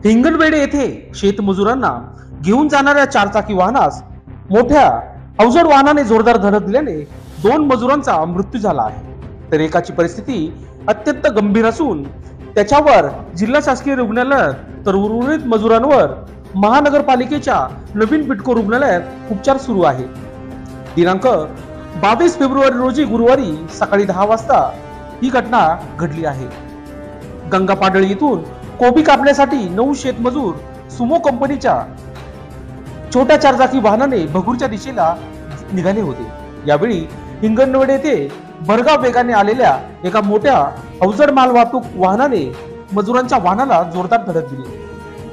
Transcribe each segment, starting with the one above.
हिंगणवेढे येथे शेतमजुरांना घेऊन जाणाऱ्या चारचाकी वाहनास मोठ्या अवजड वाहनाने जोरदार धडक दिल्याने 2 मजुरांचा मृत्यू झाला आहे, तर एकाची परिस्थिती अत्यंत गंभीर असून त्याच्यावर जिल्हा शासकीय रुग्णालयात तर उर्वरित मजुरांवर महानगरपालिकेच्या नवीन बिटको रुग्णालयात उपचार सुरू आहे। दिनांक 22 फेब्रुवारी रोजी गुरुवारी सकाळी 10 वाजता ही घटना घडली आहे। गंगापाडळी येथून कोबी कापण्यासाठी 9 शेतमजूर सुमो कंपनीच्या छोट्या चारचाकी वाहनाने भगूरच्या दिशेला निघाले होते। यावेळी हिंगणवेढे येथे भरधाव वेगाने आलेल्या एका मोठ्या अवजड मालवाहतूक वाहनाने मजुरांच्या वाहनाला जोरदार धडक दिली।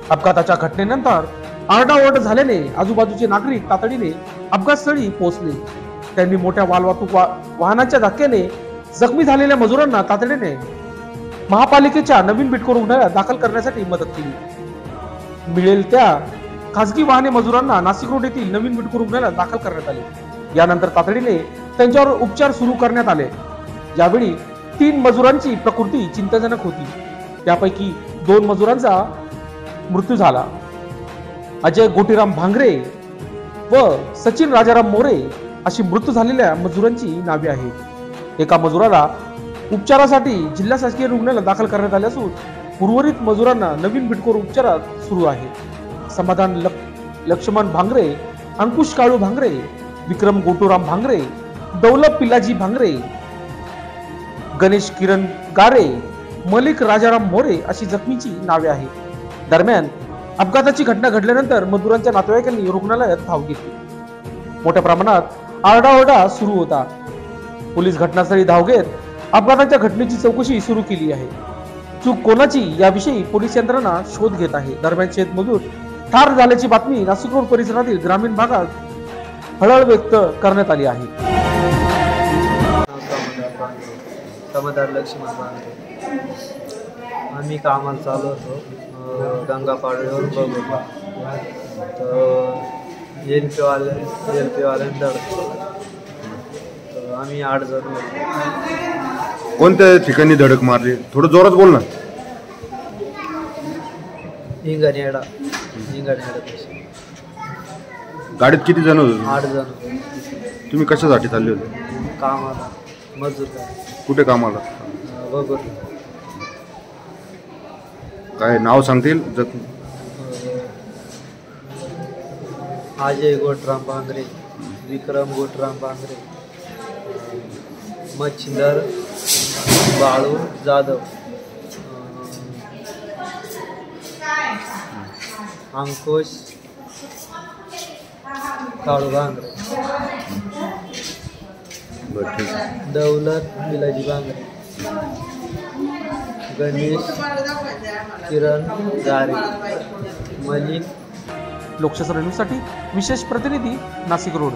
अपघाताच्या घटनेनंतर आरडाओरड झाल्याने आजूबाजूचे नागरिक तातडीने अपघातस्थळी पोहोचले। त्यांनी मोठ्या मालवाहतूक वाहनाच्या धक्क्याने जखमी झालेल्या मजुरांना तातडीने महापालिकेच्या नवीन बिटको रुग्णालयात दाखल करण्यासाठी मदत केली। मिळेल त्या खासगी वाहने मजुरांना नाशिक रोड येथील नवीन बिटको रुग्णालयात दाखल करण्यात आले। यानंतर तातडीने त्यांच्यावर उपचार सुरू करण्यात आले। यावेळी 3 मजुरांची प्रकृती चिंताजनक होती, त्यापैकी 2 मजुरांचा मृत्यू झाला। अजय गोटीराम भांगरे व सचिन राजाराम मोरे अशी मृत्यू झालेल्या मजुरांची नावे आहेत। एका मजुराला उपचारासाठी जिल्हा शासकीय रुग्णालयात दाखल करण्यात आले असून उर्वरित मजुरांना नवीन बिटको उपचारात सुरू आहे। समाधान लक्ष्मण भांगरे, अंकुश काळू भांगरे, विक्रम गोटूराम भांगरे, दौलत पिल्लाजी भांगरे, गणेश किरण गारे, मलिक राजाराम मोरे अशी जखमीची नावे आहेत। दरम्यान अपघाताची घटना घडल्यानंतर मजुरांच्या नातेवाईकांनी रुग्णालयात धाव घेतली। मोठ्या प्रमाणात आरडाओरडा सुरू होता। पोलीस घटनास्थळी धाव घेत अपघाताच्या घटनेची चौकशी सुरू केली आहे। चूक कोणाची याविषयी पोलीस यंत्रणा शोध घेत आहे। दरम्यान शेतमजूर ठार झाल्याची बातमी नाशिक रोड परिसरातील ग्रामीण भागात हळहळ व्यक्त करण्यात आली आहे। समाधान लक्ष्मण भांगरे, आम्ही कामाला चालू होतो गंगापाडळीवर बघू, तर एल पी वाल्याने धडक, तर आम्ही 8 जण होतो। कोणत्या ठिकाणी धडक मारली? थोडं जोरात बोल ना। हिंगणवेढा। गाडीत किती जण होते? 8 जण। तुम्ही कशासाठी चालले होते? कामाला, मजूर। कुठे कामाला? बघू। काय नाव सांगतील? अजय गोटराम भांगरे, विक्रम गोटराम भांगरे, मच्छिंदर बाळू जाधव, अंकुश काळू भांगरे, दौलत पिलाजी भांगरे, गणेश किरण गारे, मलिक। लोकशाही न्यूजसाठी विशेष प्रतिनिधी नाशिक रोड।